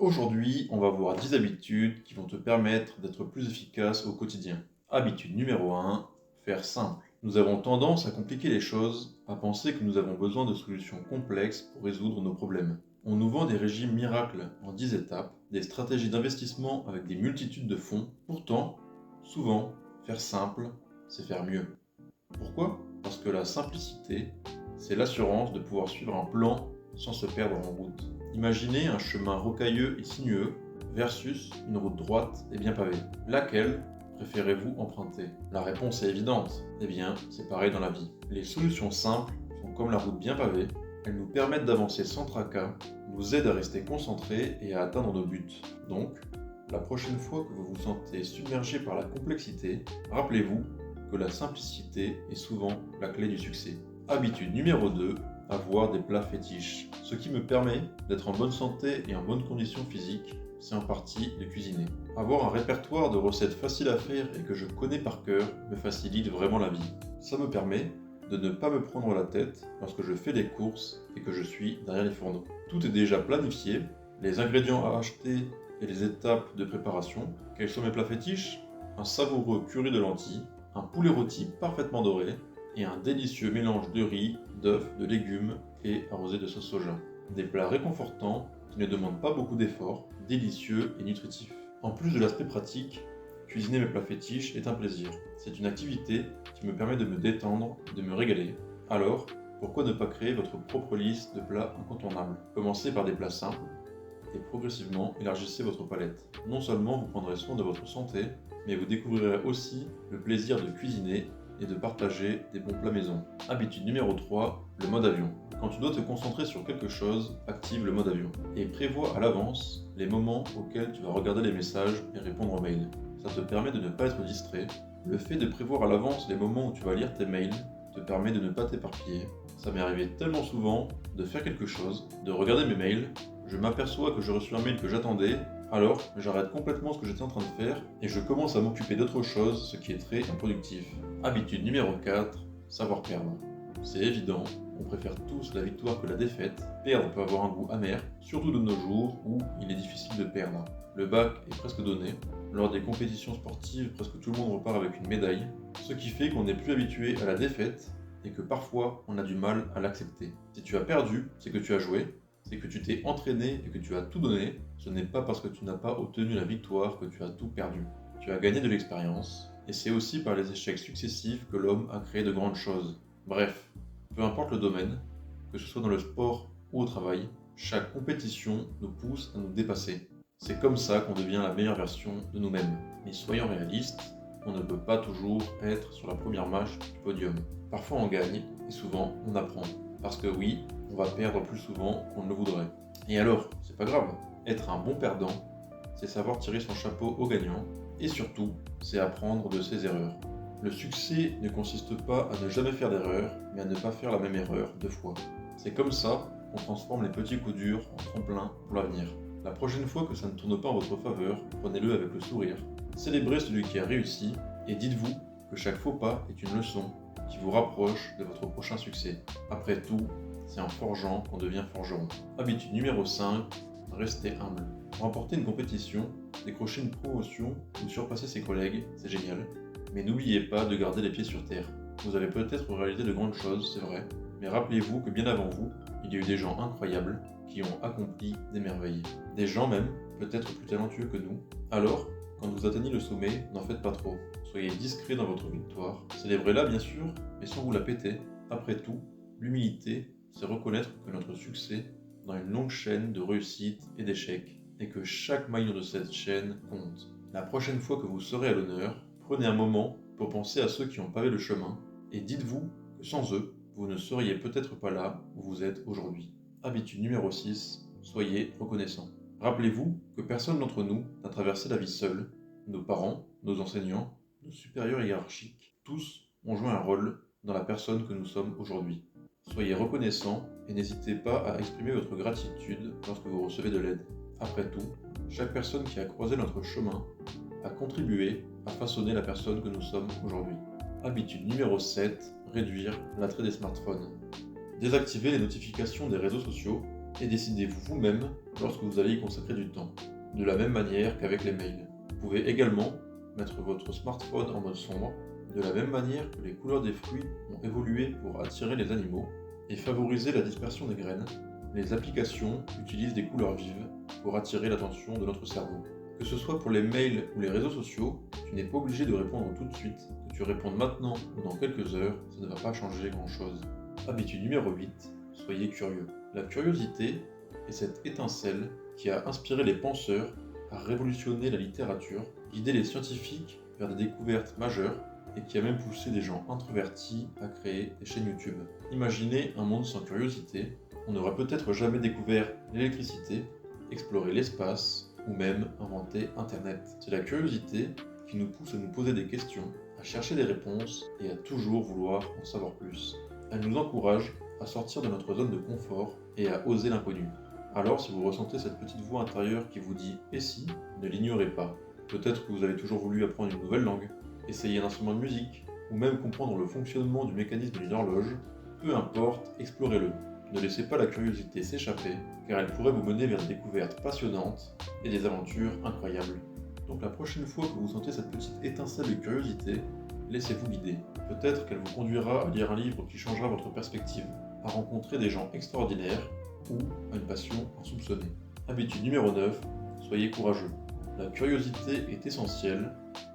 Aujourd'hui, on va voir 10 habitudes qui vont te permettre d'être plus efficace au quotidien. Habitude numéro 1, faire simple. Nous avons tendance à compliquer les choses, à penser que nous avons besoin de solutions complexes pour résoudre nos problèmes. On nous vend des régimes miracles en 10 étapes, des stratégies d'investissement avec des multitudes de fonds. Pourtant, souvent, faire simple, c'est faire mieux. Pourquoi? Parce que la simplicité, c'est l'assurance de pouvoir suivre un plan sans se perdre en route. Imaginez un chemin rocailleux et sinueux versus une route droite et bien pavée. Laquelle préférez-vous emprunter? La réponse est évidente. Eh bien, c'est pareil dans la vie. Les solutions simples sont comme la route bien pavée. Elles nous permettent d'avancer sans tracas, nous aident à rester concentrés et à atteindre nos buts. Donc, la prochaine fois que vous vous sentez submergé par la complexité, rappelez-vous que la simplicité est souvent la clé du succès. Habitude numéro 2, avoir des plats fétiches. Ce qui me permet d'être en bonne santé et en bonne condition physique, c'est en partie de cuisiner. Avoir un répertoire de recettes faciles à faire et que je connais par cœur me facilite vraiment la vie. Ça me permet de ne pas me prendre la tête lorsque je fais des courses et que je suis derrière les fourneaux. Tout est déjà planifié, les ingrédients à acheter et les étapes de préparation. Quels sont mes plats fétiches? Un savoureux curry de lentilles, un poulet rôti parfaitement doré et un délicieux mélange de riz, d'œufs, de légumes et arrosé de sauce soja. Des plats réconfortants qui ne demandent pas beaucoup d'efforts, délicieux et nutritifs. En plus de l'aspect pratique, cuisiner mes plats fétiches est un plaisir. C'est une activité qui me permet de me détendre, de me régaler. Alors, pourquoi ne pas créer votre propre liste de plats incontournables? Commencez par des plats simples et progressivement élargissez votre palette. Non seulement vous prendrez soin de votre santé, mais vous découvrirez aussi le plaisir de cuisiner et de partager des bons plats maison. Habitude numéro 3, le mode avion. Quand tu dois te concentrer sur quelque chose, active le mode avion et prévois à l'avance les moments auxquels tu vas regarder les messages et répondre aux mails. Ça te permet de ne pas être distrait. Le fait de prévoir à l'avance les moments où tu vas lire tes mails te permet de ne pas t'éparpiller. Ça m'est arrivé tellement souvent de faire quelque chose, de regarder mes mails, je m'aperçois que j'ai reçu un mail que j'attendais, alors j'arrête complètement ce que j'étais en train de faire et je commence à m'occuper d'autre chose, ce qui est très improductif. Habitude numéro 4, savoir perdre. C'est évident, on préfère tous la victoire que la défaite. Perdre peut avoir un goût amer, surtout de nos jours où il est difficile de perdre. Le bac est presque donné. Lors des compétitions sportives, presque tout le monde repart avec une médaille, ce qui fait qu'on n'est plus habitué à la défaite et que parfois on a du mal à l'accepter. Si tu as perdu, c'est que tu as joué, c'est que tu t'es entraîné et que tu as tout donné. Ce n'est pas parce que tu n'as pas obtenu la victoire que tu as tout perdu. Tu as gagné de l'expérience, et c'est aussi par les échecs successifs que l'homme a créé de grandes choses. Bref, peu importe le domaine, que ce soit dans le sport ou au travail, chaque compétition nous pousse à nous dépasser. C'est comme ça qu'on devient la meilleure version de nous-mêmes. Mais soyons réalistes, on ne peut pas toujours être sur la première marche du podium. Parfois on gagne, et souvent on apprend. Parce que oui, on va perdre plus souvent qu'on ne le voudrait. Et alors, c'est pas grave. Être un bon perdant, c'est savoir tirer son chapeau au gagnant, et surtout, c'est apprendre de ses erreurs. Le succès ne consiste pas à ne jamais faire d'erreur, mais à ne pas faire la même erreur 2 fois. C'est comme ça qu'on transforme les petits coups durs en tremplin pour l'avenir. La prochaine fois que ça ne tourne pas en votre faveur, prenez-le avec le sourire. Célébrez celui qui a réussi, et dites-vous que chaque faux pas est une leçon qui vous rapproche de votre prochain succès. Après tout, c'est en forgeant qu'on devient forgeron. Habitude numéro 5, restez humble. Remporter une compétition, décrocher une promotion ou surpasser ses collègues, c'est génial. Mais n'oubliez pas de garder les pieds sur terre. Vous avez peut-être réalisé de grandes choses, c'est vrai, mais rappelez-vous que bien avant vous, il y a eu des gens incroyables qui ont accompli des merveilles. Des gens même, peut-être plus talentueux que nous. Alors, quand vous atteignez le sommet, n'en faites pas trop. Soyez discret dans votre victoire. Célébrez-la bien sûr, mais sans vous la péter. Après tout, l'humilité, c'est reconnaître que notre succès dans une longue chaîne de réussites et d'échecs, et que chaque maillon de cette chaîne compte. La prochaine fois que vous serez à l'honneur, prenez un moment pour penser à ceux qui ont pavé le chemin, et dites-vous que sans eux, vous ne seriez peut-être pas là où vous êtes aujourd'hui. Habitude numéro 6, soyez reconnaissant. Rappelez-vous que personne d'entre nous n'a traversé la vie seul. Nos parents, nos enseignants, nos supérieurs hiérarchiques, tous ont joué un rôle dans la personne que nous sommes aujourd'hui. Soyez reconnaissant et n'hésitez pas à exprimer votre gratitude lorsque vous recevez de l'aide. Après tout, chaque personne qui a croisé notre chemin a contribué à façonner la personne que nous sommes aujourd'hui. Habitude numéro 7, réduire l'attrait des smartphones. Désactivez les notifications des réseaux sociaux et décidez-vous vous-même lorsque vous allez y consacrer du temps. De la même manière qu'avec les mails. Vous pouvez également mettre votre smartphone en mode sombre, de la même manière que les couleurs des fruits ont évolué pour attirer les animaux et favoriser la dispersion des graines. Les applications utilisent des couleurs vives pour attirer l'attention de notre cerveau. Que ce soit pour les mails ou les réseaux sociaux, tu n'es pas obligé de répondre tout de suite. Que tu répondes maintenant ou dans quelques heures, ça ne va pas changer grand-chose. Habitude numéro 8, soyez curieux. La curiosité est cette étincelle qui a inspiré les penseurs à révolutionner la littérature, guidé les scientifiques vers des découvertes majeures et qui a même poussé des gens introvertis à créer des chaînes YouTube. Imaginez un monde sans curiosité, on n'aurait peut-être jamais découvert l'électricité, exploré l'espace ou même inventé Internet. C'est la curiosité qui nous pousse à nous poser des questions, à chercher des réponses et à toujours vouloir en savoir plus. Elle nous encourage à sortir de notre zone de confort et à oser l'inconnu. Alors si vous ressentez cette petite voix intérieure qui vous dit « et si ?», ne l'ignorez pas. Peut-être que vous avez toujours voulu apprendre une nouvelle langue, essayer un instrument de musique, ou même comprendre le fonctionnement du mécanisme d'une horloge. Peu importe, explorez-le. Ne laissez pas la curiosité s'échapper, car elle pourrait vous mener vers des découvertes passionnantes et des aventures incroyables. Donc la prochaine fois que vous sentez cette petite étincelle de curiosité, laissez-vous guider. Peut-être qu'elle vous conduira à lire un livre qui changera votre perspective, à rencontrer des gens extraordinaires ou à une passion insoupçonnée. Habitude numéro 9, soyez courageux. La curiosité est essentielle,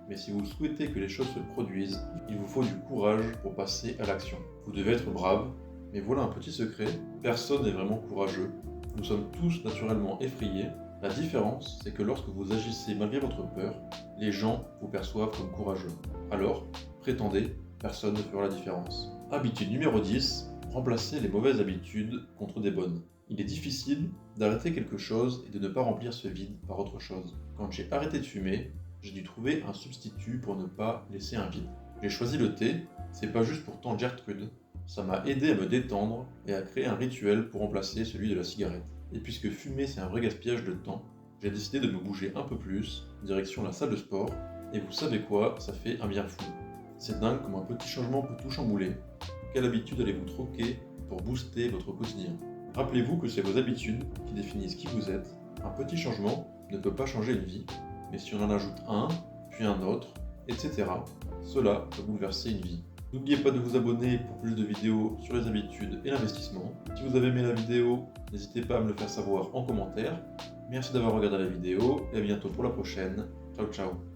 mais si vous souhaitez que les choses se produisent, il vous faut du courage pour passer à l'action. Vous devez être brave, mais voilà un petit secret, personne n'est vraiment courageux. Nous sommes tous naturellement effrayés. La différence, c'est que lorsque vous agissez malgré votre peur, les gens vous perçoivent comme courageux. Alors, prétendez, personne ne fera la différence. Habitude numéro 10, remplacez les mauvaises habitudes contre des bonnes. Il est difficile d'arrêter quelque chose et de ne pas remplir ce vide par autre chose. Quand j'ai arrêté de fumer, j'ai dû trouver un substitut pour ne pas laisser un vide. J'ai choisi le thé, c'est pas juste pour tante Gertrude, ça m'a aidé à me détendre et à créer un rituel pour remplacer celui de la cigarette. Et puisque fumer c'est un vrai gaspillage de temps, j'ai décidé de me bouger un peu plus, direction la salle de sport, et vous savez quoi, ça fait un bien fou. C'est dingue comme un petit changement peut tout chambouler. Quelle habitude allez-vous troquer pour booster votre quotidien ? Rappelez-vous que c'est vos habitudes qui définissent qui vous êtes. Un petit changement ne peut pas changer une vie, mais si on en ajoute un, puis un autre, etc., cela peut bouleverser une vie. N'oubliez pas de vous abonner pour plus de vidéos sur les habitudes et l'investissement. Si vous avez aimé la vidéo, n'hésitez pas à me le faire savoir en commentaire. Merci d'avoir regardé la vidéo et à bientôt pour la prochaine. Ciao ciao.